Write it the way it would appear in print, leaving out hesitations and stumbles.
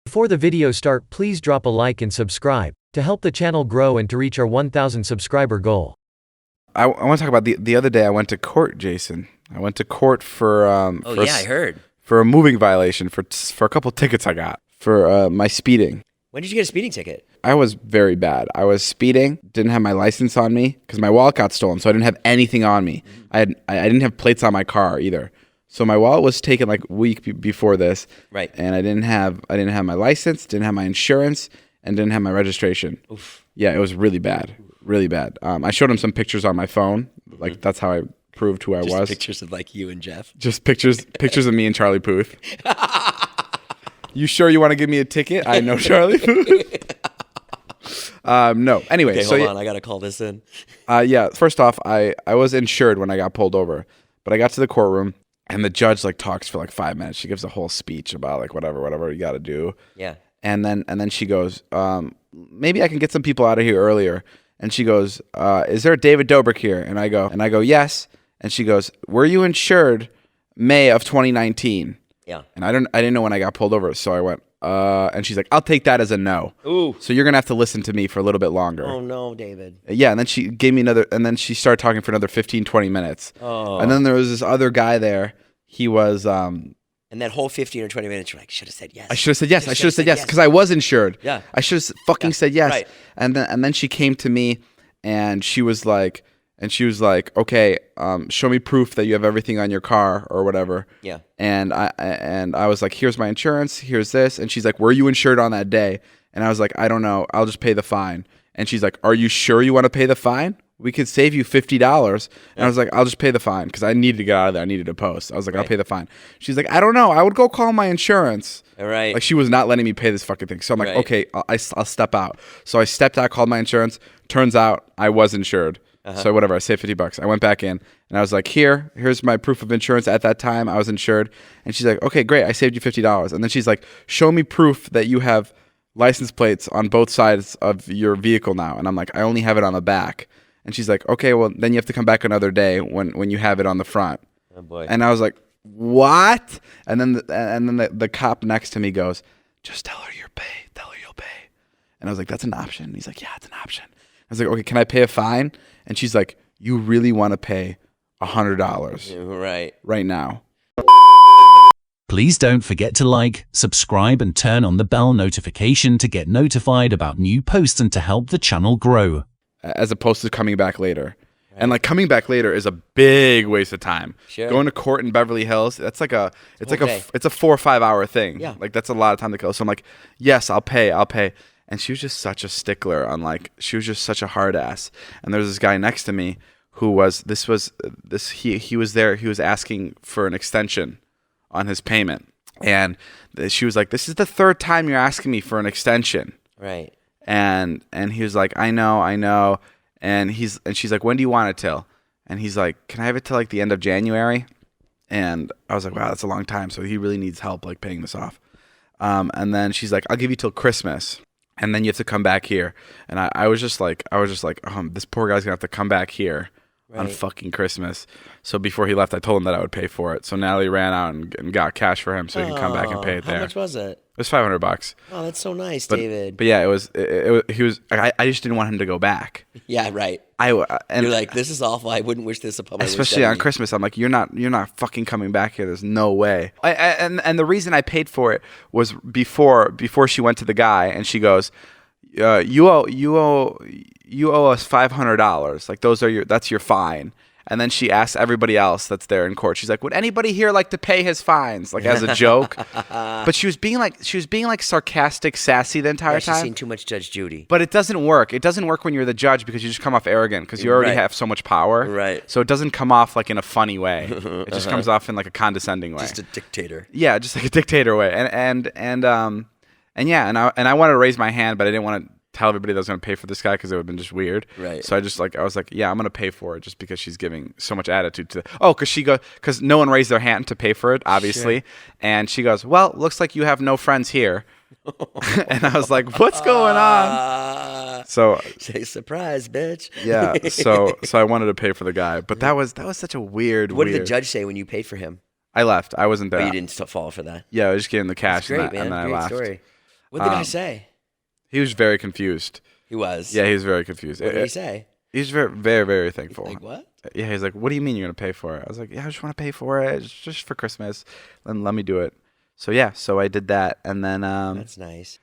Before the video start, please drop a like and subscribe to help the channel grow and to reach our 1,000 subscriber goal. I want to talk about the other day I went to court, Jason. I went to court for I heard. For a moving violation for a couple tickets I got for my speeding. When did you get a speeding ticket? I was very bad. I was speeding, didn't have my license on me because my wallet got stolen, so I didn't have anything on me. I didn't have plates on my car either. So my wallet was taken like a week before this. Right. And I didn't have my license, didn't have my insurance, and didn't have my registration. Oof. Yeah, it was really bad. Really bad. I showed him some pictures on my phone. Like that's how I proved who I was. Just pictures of like you and Jeff. Just pictures of me and Charlie Puth. You sure you want to give me a ticket? I know Charlie Puth. No. Anyway, Okay, so hold on. I gotta call this in. yeah. First off, I was insured when I got pulled over, but I got to the courtroom and the judge like talks for like 5 minutes. She gives a whole speech about like whatever you got to do. Yeah. And then she goes, maybe I can get some people out of here earlier. And she goes, is there a David Dobrik here? And I go, yes. And she goes, were you insured May of 2019? Yeah. And I didn't know when I got pulled over, so I went, and she's like, I'll take that as a no. Ooh. So you're gonna have to listen to me for a little bit longer. Oh no, David. Yeah, and then she gave me another, and then she started talking for another 15, 20 minutes. Oh. And then there was this other guy there. He was, And that whole 15 or 20 minutes, you're like, should have said yes. I should have said yes. I should have said yes because I was insured. Yeah. I should have fucking said yes. Right. And then she came to me, and she was like, okay, show me proof that you have everything on your car or whatever. Yeah. And I was like, here's my insurance, here's this. And she's like, were you insured on that day? And I was like, I don't know. I'll just pay the fine. And she's like, are you sure you want to pay the fine? We could save you $50. And I was like, I'll just pay the fine because I needed to get out of there. I needed to post. I was like, I'll pay the fine. She's like, I don't know. I would go call my insurance. All right. Like she was not letting me pay this fucking thing. So I'm like, okay, I'll step out. So I stepped out, called my insurance. Turns out I was insured. So whatever, I saved $50. I went back in and I was like, here's my proof of insurance. At that time, I was insured. And she's like, okay, great. I saved you $50. And then she's like, show me proof that you have license plates on both sides of your vehicle now. And I'm like, I only have it on the back. And she's like, okay, well, then you have to come back another day when you have it on the front. Oh boy. And I was like, what? And then the cop next to me goes, just tell her you'll pay. Tell her you'll pay. And I was like, that's an option. And he's like, yeah, it's an option. I was like, okay, can I pay a fine? And she's like, you really want to pay $100 right now? Please don't forget to like, subscribe, and turn on the bell notification to get notified about new posts and to help the channel grow. As opposed to coming back later. Right. And like coming back later is a big waste of time. Sure. Going to court in Beverly Hills, that's like it's a 4 or 5 hour thing. Yeah. Like that's a lot of time to kill. So I'm like, yes, I'll pay. And she was just such a stickler on like, she was just such a hard ass. And there's this guy next to me who was, he was there, he was asking for an extension on his payment. And she was like, this is the third time you're asking me for an extension. Right. And he was like, I know. And she's like, when do you want it till? And he's like, can I have it till like the end of January? And I was like, wow, that's a long time. So he really needs help like paying this off. And then she's like, I'll give you till Christmas. And then you have to come back here. And I was just like, this poor guy's gonna have to come back here on fucking Christmas. So before he left, I told him that I would pay for it. So Natalie ran out and got cash for him so he can come back and pay it there. How much was it? It was $500. Oh, that's so nice, David. But yeah, I just didn't want him to go back. Yeah, right. And you're like, this is awful. I wouldn't wish this upon my worst especially on enemy. Christmas. I'm like, you're not fucking coming back here. There's no way. And the reason I paid for it was before she went to the guy and she goes, you owe us $500. Like that's your fine. And then she asked everybody else that's there in court. She's like, would anybody here like to pay his fines? Like as a joke. But she was being like sarcastic, sassy the entire time. She's seen too much Judge Judy. But it doesn't work. It doesn't work when you're the judge because you just come off arrogant because you already have so much power. Right. So it doesn't come off like in a funny way. It just comes off in like a condescending way. Just a dictator. Yeah, just like a dictator way. And I wanted to raise my hand, but I didn't want to tell everybody that I was going to pay for this guy because it would have been just weird. Right. So I was like, yeah, I'm going to pay for it just because she's giving so much attitude to it. Oh, because no one raised their hand to pay for it, obviously. Sure. And she goes, well, looks like you have no friends here. And I was like, what's going on? So say surprise, bitch. Yeah. So I wanted to pay for the guy, but that was such a weird. What did the judge say when you paid for him? I left. I wasn't there. But you didn't fall for that. Yeah, I just gave him the cash. That's great, and then great I left. Story. What did the guy say? He was very confused. He was. Yeah, he was very confused. What did he say? He's very, very, very thankful. Like what? Yeah, he's like, what do you mean you're going to pay for it? I was like, yeah, I just want to pay for it. It's just for Christmas. Then let me do it. So, yeah, so I did that. And then That's nice.